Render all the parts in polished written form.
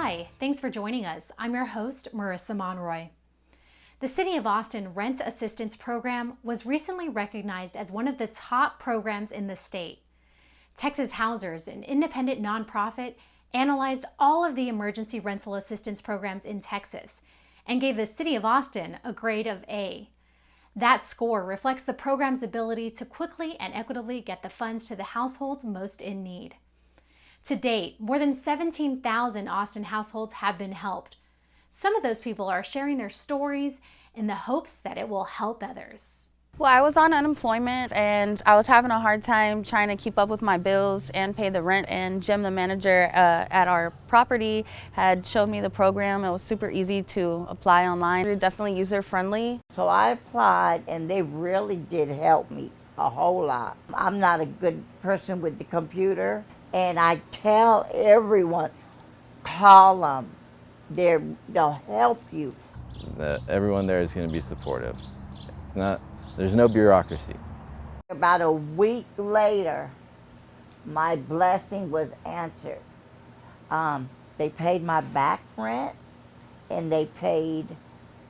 Hi, thanks for joining us. I'm your host, Marissa Monroy. The City of Austin Rent Assistance Program was recently recognized as one of the top programs in the state. Texas Housers, an independent nonprofit, analyzed all of the emergency rental assistance programs in Texas and gave the City of Austin a grade of A. That score reflects the program's ability to quickly and equitably get the funds to the households most in need. To date, more than 17,000 Austin households have been helped. Some of those people are sharing their stories in the hopes that it will help others. Well, I was on unemployment and I was having a hard time trying to keep up with my bills and pay the rent, and Jim, the manager at our property, had showed me the program. It was super easy to apply online. They're definitely user-friendly. So I applied and they really did help me a whole lot. I'm not a good person with the computer, and I tell everyone, call them. They'll help you. Everyone there is going to be supportive. There's no bureaucracy. About a week later, my blessing was answered. They paid my back rent and they paid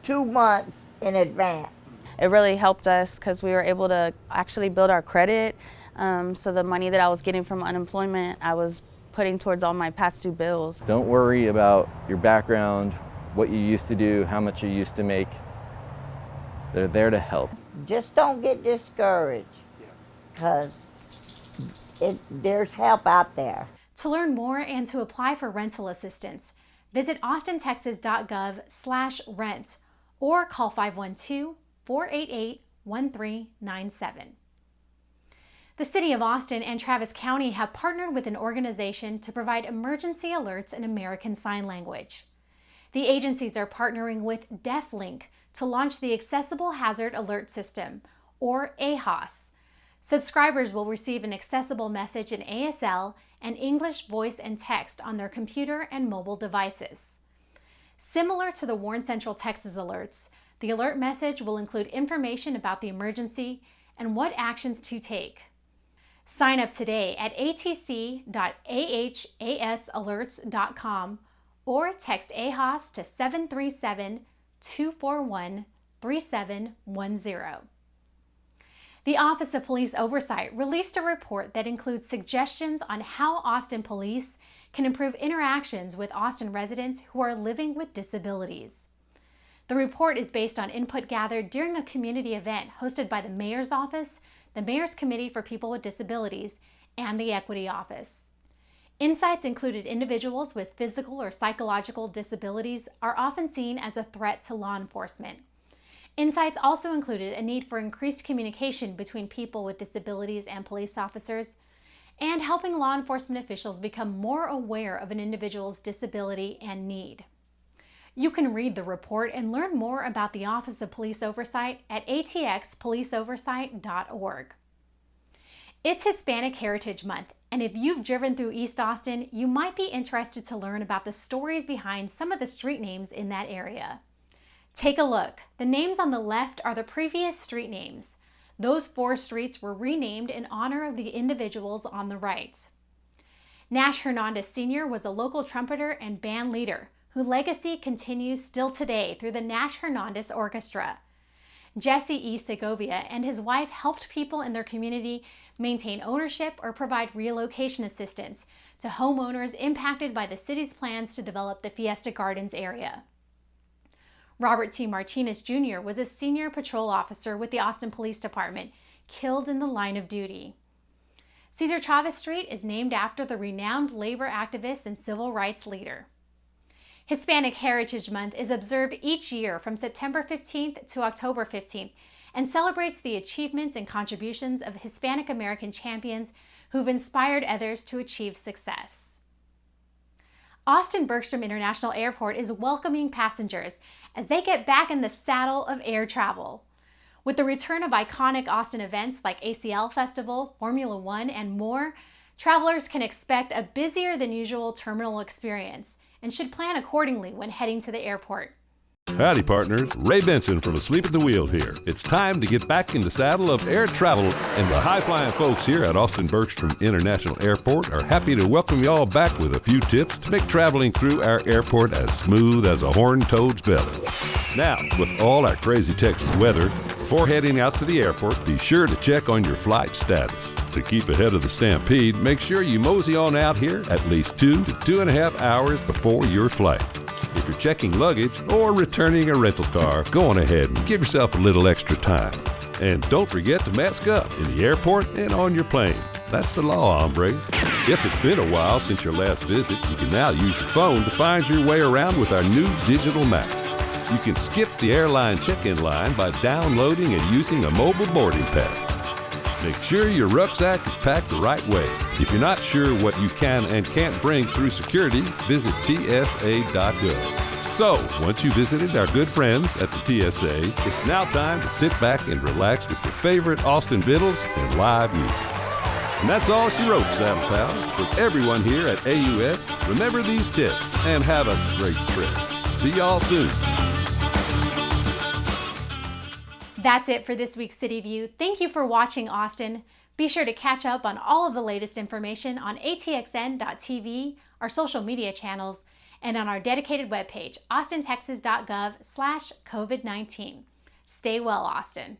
2 months in advance. It really helped us because we were able to actually build our credit. So the money that I was getting from unemployment, I was putting towards all my past due bills. Don't worry about your background, what you used to do, how much you used to make. They're there to help. Just don't get discouraged, because there's help out there. To learn more and to apply for rental assistance, visit austintexas.gov/rent or call 512-488-1397. The City of Austin and Travis County have partnered with an organization to provide emergency alerts in American Sign Language. The agencies are partnering with DeafLink to launch the Accessible Hazard Alert System, or AHAS. Subscribers will receive an accessible message in ASL and English voice and text on their computer and mobile devices. Similar to the Warren Central Texas alerts, the alert message will include information about the emergency and what actions to take. Sign up today at atc.ahasalerts.com or text AHAS to 737-241-3710. The Office of Police Oversight released a report that includes suggestions on how Austin police can improve interactions with Austin residents who are living with disabilities. The report is based on input gathered during a community event hosted by the Mayor's Office, the Mayor's Committee for People with Disabilities, and the Equity Office. Insights included individuals with physical or psychological disabilities are often seen as a threat to law enforcement. Insights also included a need for increased communication between people with disabilities and police officers, and helping law enforcement officials become more aware of an individual's disability and need. You can read the report and learn more about the Office of Police Oversight at atxpoliceoversight.org. It's Hispanic Heritage Month, and if you've driven through East Austin, you might be interested to learn about the stories behind some of the street names in that area. Take a look. The names on the left are the previous street names. Those 4 streets were renamed in honor of the individuals on the right. Nash Hernandez Sr. was a local trumpeter and band leader whose legacy continues still today through the Nash Hernandez Orchestra. Jesse E. Segovia and his wife helped people in their community maintain ownership or provide relocation assistance to homeowners impacted by the city's plans to develop the Fiesta Gardens area. Robert T. Martinez Jr. was a senior patrol officer with the Austin Police Department, killed in the line of duty. Cesar Chavez Street is named after the renowned labor activist and civil rights leader. Hispanic Heritage Month is observed each year from September 15th to October 15th and celebrates the achievements and contributions of Hispanic American champions who've inspired others to achieve success. Austin-Bergstrom International Airport is welcoming passengers as they get back in the saddle of air travel. With the return of iconic Austin events like ACL Festival, Formula One, and more, travelers can expect a busier than usual terminal experience and should plan accordingly when heading to the airport. Howdy partners, Ray Benson from Asleep at the Wheel here. It's time to get back in the saddle of air travel, and the high-flying folks here at Austin-Bergstrom International Airport are happy to welcome you all back with a few tips to make traveling through our airport as smooth as a horned toad's belly. Now, with all our crazy Texas weather, before heading out to the airport, be sure to check on your flight status. To keep ahead of the stampede, make sure you mosey on out here at least 2 to 2.5 hours before your flight. If you're checking luggage or returning a rental car, go on ahead and give yourself a little extra time. And don't forget to mask up in the airport and on your plane. That's the law, hombre. If it's been a while since your last visit, you can now use your phone to find your way around with our new digital map. You can skip the airline check-in line by downloading and using a mobile boarding pass. Make sure your rucksack is packed the right way. If you're not sure what you can and can't bring through security, visit tsa.gov. So, once you visited our good friends at the TSA, it's now time to sit back and relax with your favorite Austin Vittles and live music. And that's all she wrote, Saddle Pals. For everyone here at AUS, remember these tips and have a great trip. See y'all soon. That's it for this week's City View. Thank you for watching, Austin. Be sure to catch up on all of the latest information on atxn.tv, our social media channels, and on our dedicated webpage, austintexas.gov/COVID-19. Stay well, Austin.